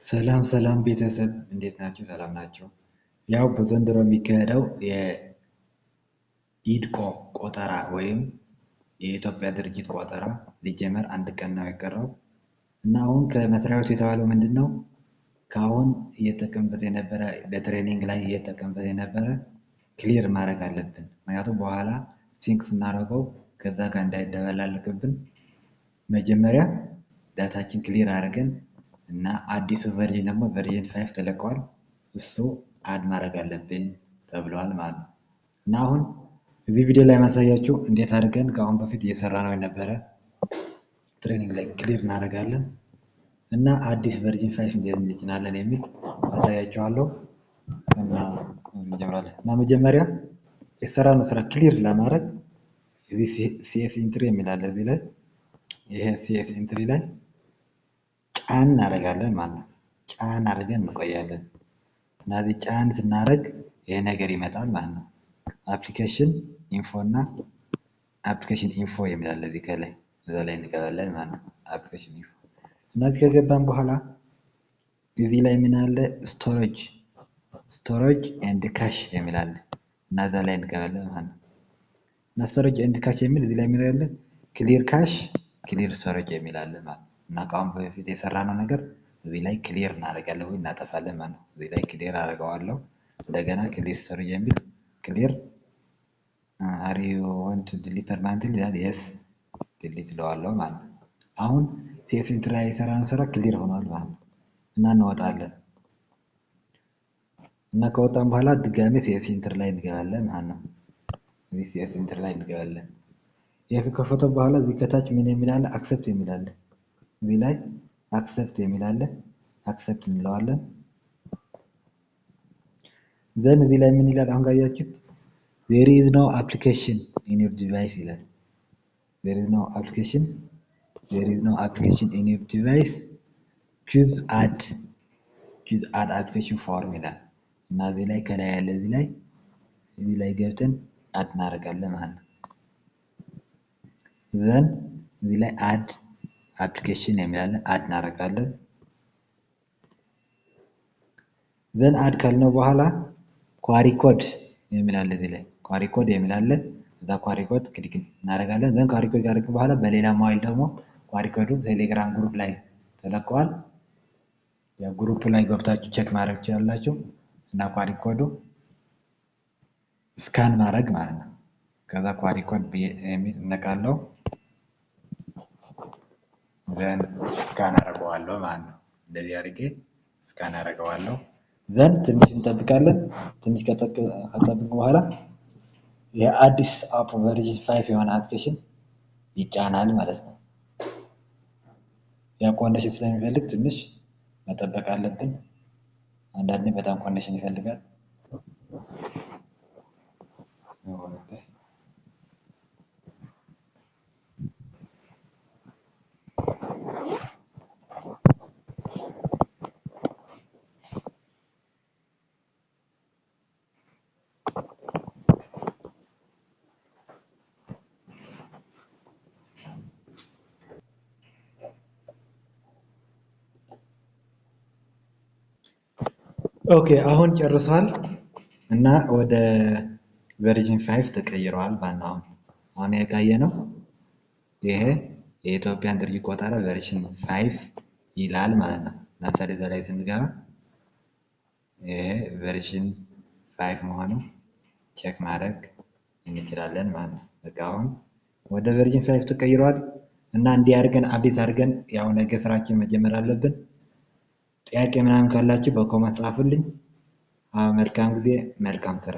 ሰላም ሰላም ቤተሰብ እንዴት ናችሁ? ሰላም ናችሁ? ያው በዘንድሮ የሚካሄደው የኢድኮ ቆጠራ ወይም የኢትዮጵያ ድርጅት ቆጠራ ሊጀመር አንድ ቀን ነው የቀረው እና አሁን ከመስሪያ ቤቱ የተባለው ምንድን ነው? ከአሁን እየተጠቀምበት የነበረ በትሬኒንግ ላይ እየተጠቀምበት የነበረ ክሊር ማድረግ አለብን። ምክንያቱም በኋላ ሲንክ ስናደርገው ከዛ ጋር እንዳይደበላልቅብን መጀመሪያ ዳታችን ክሊር አድርገን እና አዲሱ ቨርዥን ደግሞ ቨርዥን 5 ተለቀዋል። እሱ አድ ማድረግ አለብን ተብሏል ማለት ነው። እና አሁን እዚህ ቪዲዮ ላይ ማሳያችሁ እንዴት አድርገን ከአሁን በፊት እየሰራ ነው የነበረ ትሬኒንግ ላይ ክሊር እናደርጋለን እና አዲስ ቨርዥን 5 እንዴት እንጭናለን የሚል አሳያችኋለሁ። እና እንጀምራለን። እና መጀመሪያ የሰራነው ስራ ክሊር ለማድረግ እዚህ ሲኤስ ኢንትሪ የሚል አለ። እዚህ ላይ ይሄ ሲኤስ ኢንትሪ ላይ ጫን እናደርጋለን ማለት ነው። ጫን አድርገን እንቆያለን እና እዚህ ጫን ስናደርግ ይሄ ነገር ይመጣል ማለት ነው። አፕሊኬሽን ኢንፎ እና አፕሊኬሽን ኢንፎ የሚል አለ እዚህ ከላይ እዛ ላይ እንገባለን ማለት ነው። አፕሊኬሽን ኢንፎ እና እዚህ ከገባን በኋላ እዚህ ላይ ምን አለ? ስቶሬጅ ኤንድ ካሽ የሚል አለ እና እዛ ላይ እንገባለን ማለት ነው። እና ስቶሬጅ ኤንድ ካሽ የሚል እዚህ ላይ ምን አለ? ክሊር ካሽ ክሊር ስቶሬጅ የሚል አለ ማለት ነው። እና ከአሁን በፊት የሰራነው ነገር እዚህ ላይ ክሊር እናደርጋለን ወይ እናጠፋለን ማለት ነው። እዚህ ላይ ክሊር አደርገዋለሁ። እንደገና ክሊር ስቶሬጅ የሚል ክሊር አር ዩ ዋንት ቱ ዲሊት ፐርማነንትሊ ይላል። የስ ዲሊት እለዋለሁ ማለት ነው። አሁን ሲኤስ ኢንትሪ ላይ የሰራነው ስራ ክሊር ሆኗል ማለት ነው። እና እንወጣለን እና ከወጣን በኋላ ድጋሜ ሲኤስ ኢንትሪ ላይ እንገባለን ማለት ነው። እዚህ ሲኤስ ኢንትሪ ላይ እንገባለን። ይሄ ከከፈተ በኋላ እዚህ ከታች ምን የሚል አለ? አክሰፕት የሚል አለ። እዚህ ላይ አክሰፕት የሚል አለ። አክሰፕት እንለዋለን። ዘን እዚህ ላይ ምን ይላል? አሁን ጋያችሁት there is no application in your device ይላል። there is no application in your device choose add application form ይላል። እና እዚህ ላይ ከላይ ያለ እዚህ ላይ ገብተን አድ እናደርጋለን ማለት ነው። ዘን እዚህ ላይ አድ አፕሊኬሽን የሚላለን አድ እናደርጋለን። ዘን አድ ካልነው በኋላ ኳሪ ኮድ የሚላለ እዚህ ላይ ኳሪ ኮድ የሚላለ እዛ ኳሪ ኮድ ክሊክ እናደርጋለን። ዘን ኳሪ ኮድ ካደረግን በኋላ በሌላ ሞባይል ደግሞ ኳሪ ኮዱ ቴሌግራም ግሩፕ ላይ ተለቀዋል። ያ ግሩፕ ላይ ገብታችሁ ቼክ ማድረግ ትችላላችሁ። እና ኳሪ ኮዱ ስካን ማድረግ ማለት ነው። ከዛ ኳሪ ኮድ የሚል እነካለሁ። ዘን ስካን አደርገዋለሁ ማለት ነው። እንደዚህ አድርጌ ስካን አደርገዋለሁ። ዘን ትንሽ እንጠብቃለን። ትንሽ ከጠበቅን በኋላ የአዲስ አፕ ቨርዥን 5 የሆነ አፕሊኬሽን ይጫናል ማለት ነው። ያ ኮኔክሽን ስለሚፈልግ ትንሽ መጠበቅ አለብን። አንዳንዴ በጣም ኮኔክሽን ይፈልጋል። ኦኬ አሁን ጨርሷል እና ወደ ቨርዥን 5 ተቀይሯል። አሁን የቃየ ነው ይሄ የኢትዮጵያን ድርጅት ቆጠራ ቨርዥን 5 ይላል ማለት ነው። ለምሳሌ እዛ ላይ ስንገባ ይሄ ቨርዥን 5 መሆኑ ቼክ ማድረግ እንችላለን ማለት ነው። በቃ አሁን ወደ ቨርዥን 5 ተቀይሯል እና እንዲህ አድርገን አፕዴት አድርገን ያው ነገ ስራችን መጀመር አለብን። ጥያቄ ምናምን ካላችሁ በኮመንት ጻፉልኝ። መልካም ጊዜ፣ መልካም ስራ።